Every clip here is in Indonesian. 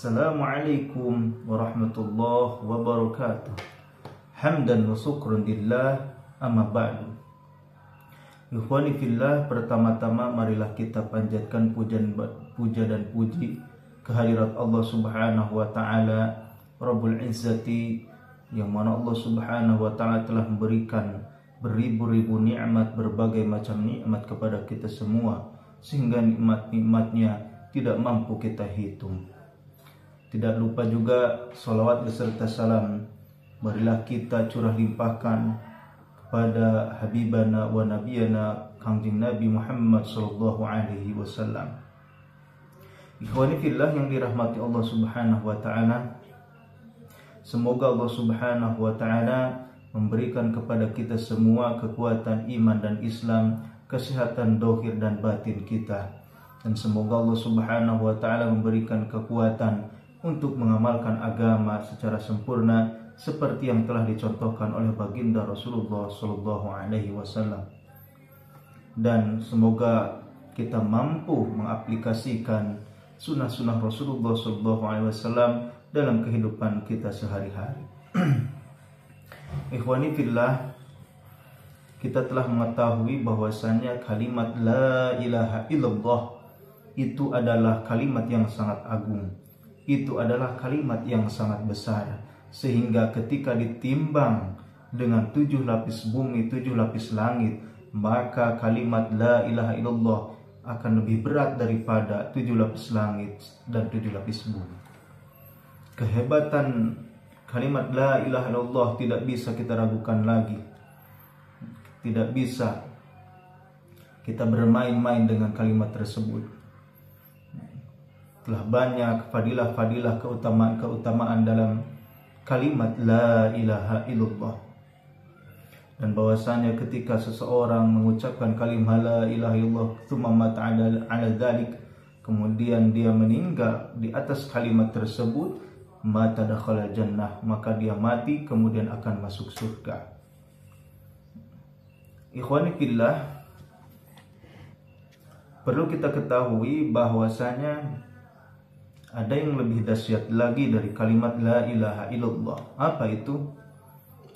Assalamualaikum warahmatullahi wabarakatuh. Hamdan wa syukran lillah, amma ba'du. Ikhwani fillah, pertama-tama marilah kita panjatkan puja dan puji kehadirat Allah Subhanahu wa taala Rabbul Izzati, yang mana Allah Subhanahu wa taala telah memberikan beribu-ribu nikmat, berbagai macam nikmat kepada kita semua, sehingga nikmat-nikmatnya tidak mampu kita hitung. Tidak lupa juga salawat beserta salam marilah kita curah limpahkan kepada habibana wa nabiyana Kangjeng Nabi Muhammad sallallahu alaihi wasallam. Ikhwani fillah yang dirahmati Allah Subhanahu wa taala, semoga Allah Subhanahu wa taala memberikan kepada kita semua kekuatan iman dan Islam, kesehatan zahir dan batin kita, dan semoga Allah Subhanahu wa taala memberikan kekuatan untuk mengamalkan agama secara sempurna seperti yang telah dicontohkan oleh baginda Rasulullah sallallahu alaihi wasallam. Dan semoga kita mampu mengaplikasikan sunnah-sunnah Rasulullah sallallahu alaihi wasallam dalam kehidupan kita sehari-hari. Ikhwani fillah, kita telah mengetahui bahwasanya kalimat la ilaha illallah itu adalah kalimat yang sangat agung. Itu adalah kalimat yang sangat besar, sehingga ketika ditimbang dengan 7 lapis bumi, 7 lapis langit, maka kalimat la ilaha illallah akan lebih berat daripada 7 lapis langit dan 7 lapis bumi. Kehebatan kalimat la ilaha illallah tidak bisa kita ragukan lagi. Tidak bisa kita bermain-main dengan kalimat tersebut. Telah banyak fadilah-fadilah, keutamaan-keutamaan dalam kalimat la ilaha illallah. Dan bahwasanya ketika seseorang mengucapkan kalimat la ilaha illallah tsumma mata ala dzalik, kemudian dia meninggal di atas kalimat tersebut, mata dakhala jannah, maka dia mati kemudian akan masuk surga. Ikhwani fillah, perlu kita ketahui bahwasanya ada yang lebih dahsyat lagi dari kalimat la ilaha illallah. Apa itu?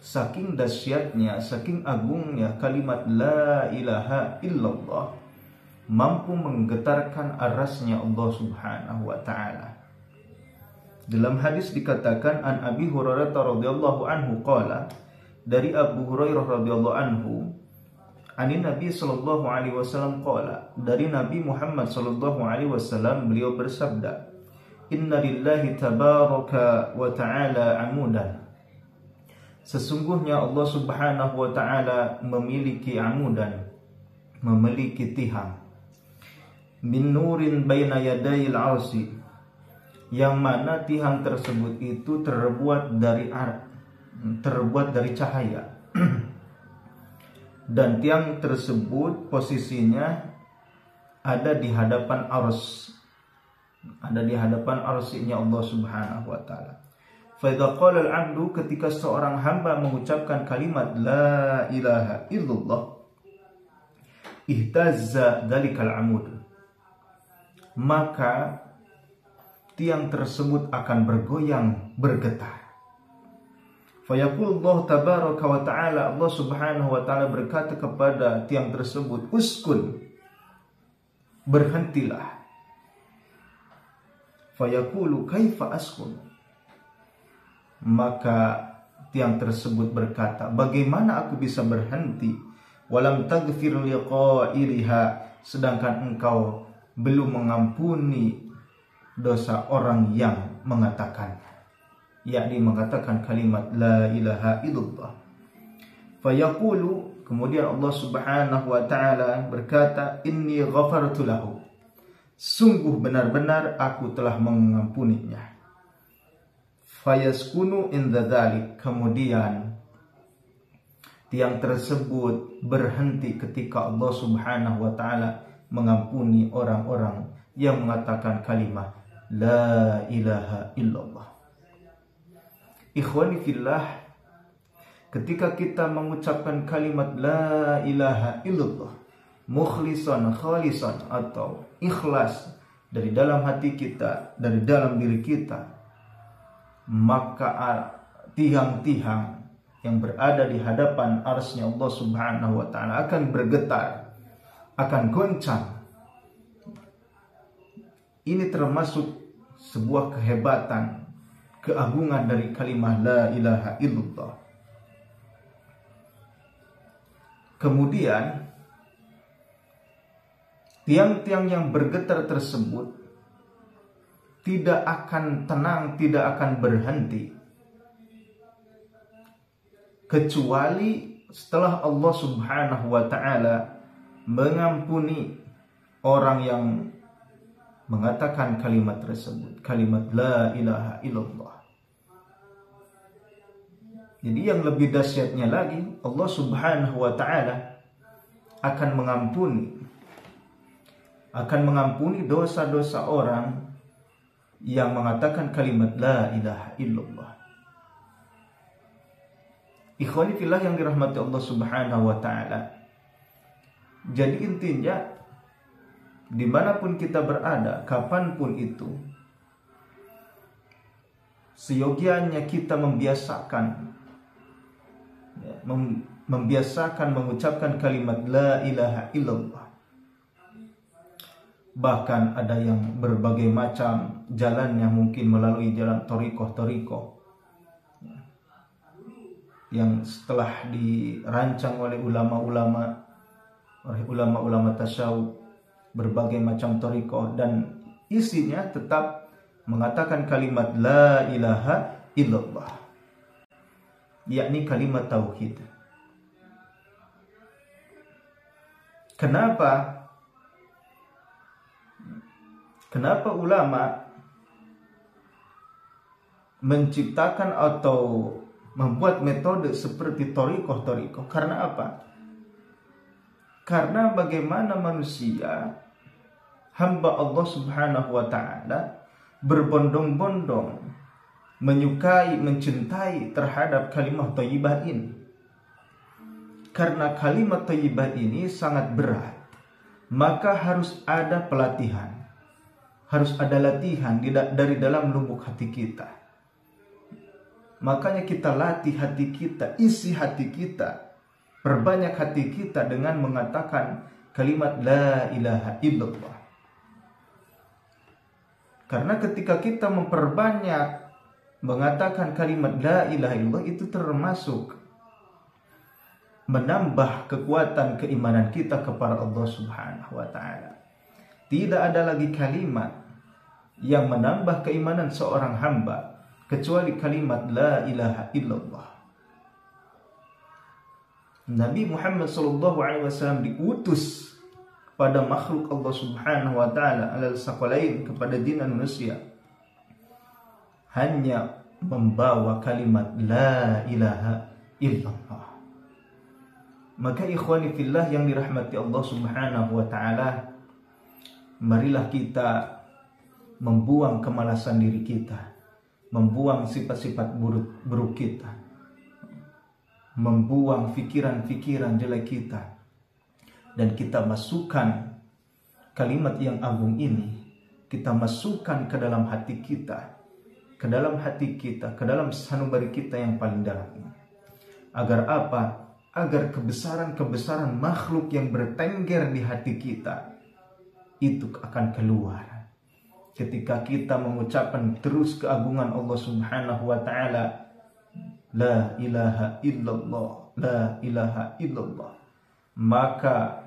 Saking dahsyatnya, saking agungnya kalimat la ilaha illallah, mampu menggetarkan arasnya Allah Subhanahu wa taala. Dalam hadis dikatakan, an Abi Hurairah radhiyallahu anhu qala, dari Abu Hurairah radhiyallahu anhu, ani Nabi sallallahu alaihi wasallam qala, dari Nabi Muhammad sallallahu alaihi wasallam beliau bersabda, inna lillahi tabaraka wa ta'ala amudan, sesungguhnya Allah Subhanahu wa ta'ala memiliki amudan, memiliki tiang, min nurin baina yadayil arsi, yang mana tiang tersebut itu terbuat dari cahaya. Dan tiang tersebut posisinya ada di hadapan arsy, ada di hadapan arsy-Nya Allah Subhanahu wa taala. Fa idza qala al-'abdu, ketika seorang hamba mengucapkan kalimat la ilaha illallah, ihtazza dzalikal 'amud, maka tiang tersebut akan bergoyang, bergetar. Fa yaqulu Allah tabaraka wa ta'ala, Allah Subhanahu wa taala berkata kepada tiang tersebut, uskun, berhentilah. Fayaqulu kaifa askun, maka tiang tersebut berkata, bagaimana aku bisa berhenti, walam taghfir liqailiha, sedangkan engkau belum mengampuni dosa orang yang mengatakan, yakni mengatakan kalimat la ilaha illallah. Fayaqulu, kemudian Allah Subhanahu wa taala berkata, inni ghafartu lahu, sungguh benar-benar aku telah mengampuninya. Fayaskunu inda dzalik, kemudian tiang tersebut berhenti ketika Allah Subhanahu wa taala mengampuni orang-orang yang mengatakan kalimat la ilaha illallah. Ikhwani fillah, ketika kita mengucapkan kalimat la ilaha illallah mukhlisan khalisan atau ikhlas dari dalam hati kita, dari dalam diri kita, maka tiang-tiang yang berada di hadapan arsy-Nya Allah Subhanahu wa taala akan bergetar, akan goncang. Ini termasuk sebuah kehebatan, keagungan dari kalimat la ilaha illallah. Kemudian tiang-tiang yang bergetar tersebut tidak akan tenang, tidak akan berhenti, kecuali setelah Allah Subhanahu wa ta'ala mengampuni orang yang mengatakan kalimat tersebut, kalimat la ilaha illallah. Jadi yang lebih dahsyatnya lagi, Allah Subhanahu wa ta'ala akan mengampuni dosa-dosa orang yang mengatakan kalimat la ilaha illallah. Ikhwani fillah yang dirahmati Allah Subhanahu wa ta'ala. Jadi intinya, dimanapun kita berada, kapanpun itu, seyogianya kita membiasakan mengucapkan kalimat la ilaha illallah. Bahkan ada yang berbagai macam jalan yang mungkin melalui jalan torikoh yang setelah dirancang oleh ulama-ulama tasyawuf, berbagai macam torikoh, dan isinya tetap mengatakan kalimat la ilaha illallah, yakni kalimat tauhid. Kenapa ulama menciptakan atau membuat metode seperti torikoh? Karena apa? Karena bagaimana manusia, hamba Allah Subhanahu wa ta'ala, berbondong-bondong menyukai, mencintai terhadap kalimat thayyibah ini. Karena kalimat thayyibah ini sangat berat, maka harus ada pelatihan, harus ada latihan dari dalam lubuk hati kita. Makanya kita latih hati kita, isi hati kita, perbanyak hati kita dengan mengatakan kalimat la ilaha illallah. Karena ketika kita memperbanyak mengatakan kalimat la ilaha illallah, itu termasuk menambah kekuatan keimanan kita kepada Allah Subhanahu wa ta'ala. Tidak ada lagi kalimat yang menambah keimanan seorang hamba kecuali kalimat la ilaha illallah. Nabi Muhammad SAW diutus pada makhluk Allah Subhanahu wa ta'ala, alal saqalain, kepada jin dan manusia, hanya membawa kalimat la ilaha illallah. Maka ikhwani fillah yang dirahmati Allah Subhanahu wa ta'ala, marilah kita membuang kemalasan diri kita, membuang sifat-sifat buruk kita, membuang pikiran-pikiran jelek kita, dan kita masukkan kalimat yang agung ini, kita masukkan ke dalam hati kita, ke dalam sanubari kita yang paling dalam ini. Agar apa? Agar kebesaran-kebesaran makhluk yang bertengger di hati kita itu akan keluar ketika kita mengucapkan terus keagungan Allah Subhanahu wa ta'ala, la ilaha illallah, la ilaha illallah. Maka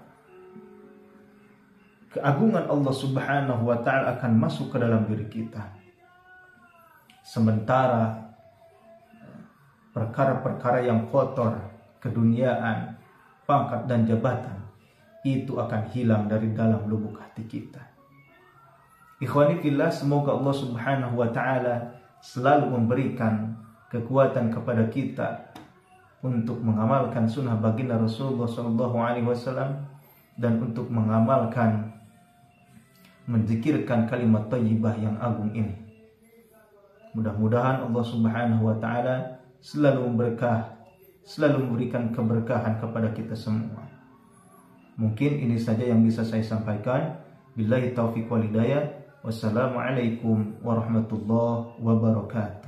keagungan Allah Subhanahu wa ta'ala akan masuk ke dalam diri kita. Sementara perkara-perkara yang kotor, keduniaan, pangkat dan jabatan, itu akan hilang dari dalam lubuk hati kita. Ikhwani fillah, semoga Allah Subhanahu wa ta'ala selalu memberikan kekuatan kepada kita untuk mengamalkan sunnah baginda Rasulullah SAW dan untuk mengamalkan, menzikirkan kalimat thayyibah yang agung ini. Mudah-mudahan Allah Subhanahu wa ta'ala selalu memberkah, selalu memberikan keberkahan kepada kita semua. Mungkin ini saja yang bisa saya sampaikan. Billahi taufiq wal hidayah. Wassalamualaikum warahmatullahi wabarakatuh.